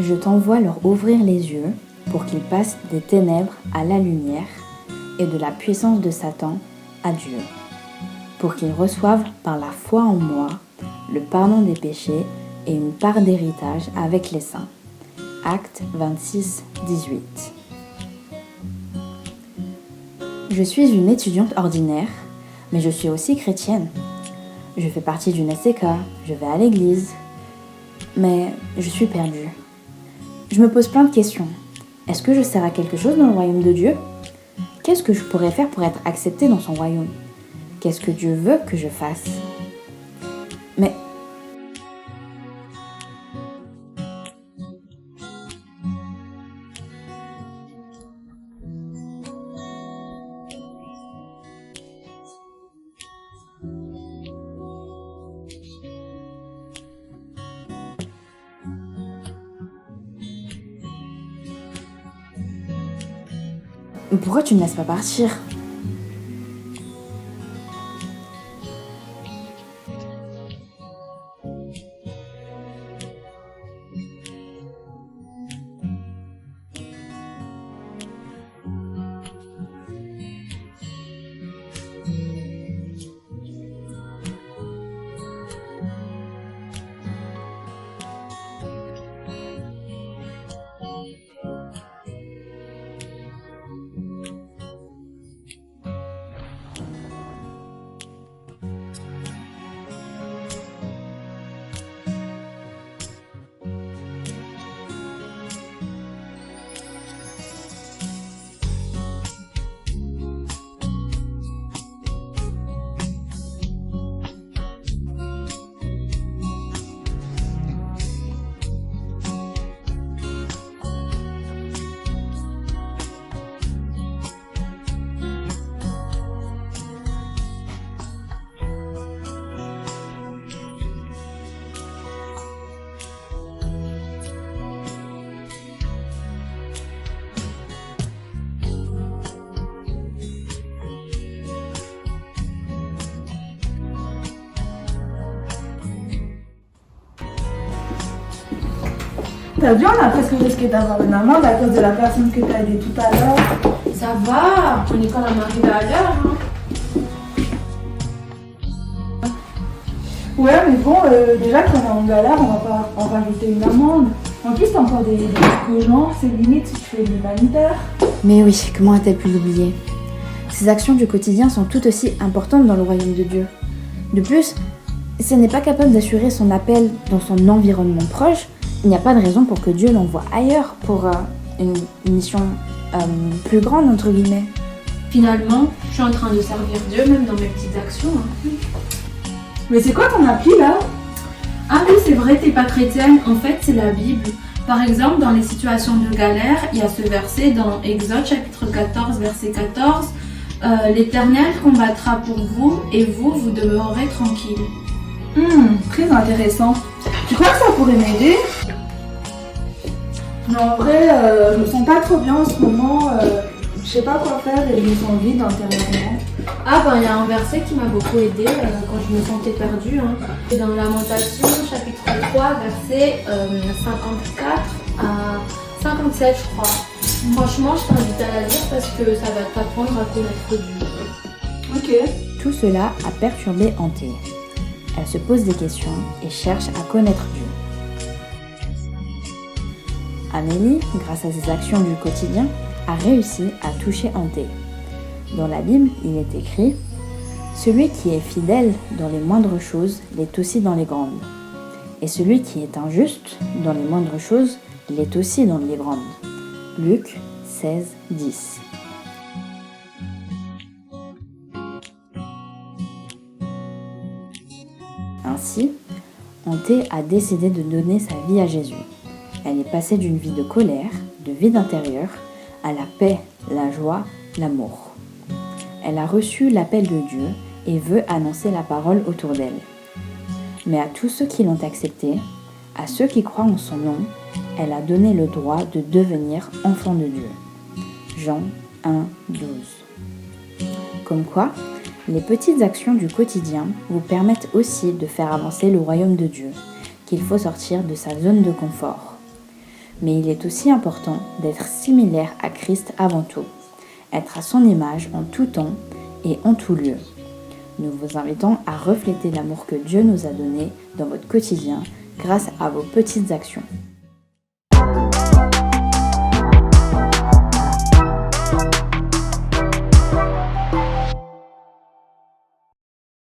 Je t'envoie leur ouvrir les yeux pour qu'ils passent des ténèbres à la lumière et de la puissance de Satan à Dieu, pour qu'ils reçoivent par la foi en moi le pardon des péchés et une part d'héritage avec les saints. Actes 26, 18. Je suis une étudiante ordinaire, mais je suis aussi chrétienne. Je fais partie d'une SCK, je vais à l'église, mais je suis perdue. Je me pose plein de questions. Est-ce que je sers à quelque chose dans le royaume de Dieu ? Qu'est-ce que je pourrais faire pour être acceptée dans son royaume ? Qu'est-ce que Dieu veut que je fasse ? Mais pourquoi tu ne me laisses pas partir ? T'as vu, on a presque risqué d'avoir une amende à cause de la personne que t'as aidée tout à l'heure. Ça va, on est quand même arrivé à l'heure. Ouais, mais bon, déjà qu'on est en galère, on va pas en rajouter une amende. En plus, t'as encore des risques aux gens, c'est limite si tu fais de l'humanitaire. Mais oui, comment a-t-elle pu l'oublier ? Ces actions du quotidien sont tout aussi importantes dans le royaume de Dieu. De plus, si elle n'est pas capable d'assurer son appel dans son environnement proche, il n'y a pas de raison pour que Dieu l'envoie ailleurs pour une mission plus grande, entre guillemets. Finalement, je suis en train de servir Dieu même dans mes petites actions. Mais c'est quoi ton appli là ? Ah oui, c'est vrai, t'es pas chrétienne. En fait, c'est la Bible. Par exemple, dans les situations de galère, il y a ce verset dans Exode chapitre 14, verset 14. L'Éternel combattra pour vous et vous, vous demeurerez tranquille. Très intéressant. Tu crois que ça pourrait m'aider ? Mais en vrai, je me sens pas trop bien en ce moment. Je sais pas quoi faire et je me sens vide intérieurement. Ah ben, il y a un verset qui m'a beaucoup aidé quand je me sentais perdue. C'est dans Lamentation chapitre 3, verset 54 à 57, je crois. Franchement, je t'invite à la lire parce que ça va t'apprendre à connaître Dieu. Ok. Tout cela a perturbé Anthée. Elle se pose des questions et cherche à connaître Dieu. Amélie, grâce à ses actions du quotidien, a réussi à toucher Anthée. Dans la Bible, il est écrit « Celui qui est fidèle dans les moindres choses l'est aussi dans les grandes. Et celui qui est injuste dans les moindres choses l'est aussi dans les grandes. » Luc 16, 10. Ainsi, Anthée a décidé de donner sa vie à Jésus. Elle est passée d'une vie de colère, de vide intérieur, à la paix, la joie, l'amour. Elle a reçu l'appel de Dieu et veut annoncer la parole autour d'elle. Mais à tous ceux qui l'ont acceptée, à ceux qui croient en son nom, elle a donné le droit de devenir enfant de Dieu. Jean 1, 12. Comme quoi, les petites actions du quotidien vous permettent aussi de faire avancer le royaume de Dieu, qu'il faut sortir de sa zone de confort. Mais il est aussi important d'être similaire à Christ avant tout, être à son image en tout temps et en tout lieu. Nous vous invitons à refléter l'amour que Dieu nous a donné dans votre quotidien grâce à vos petites actions.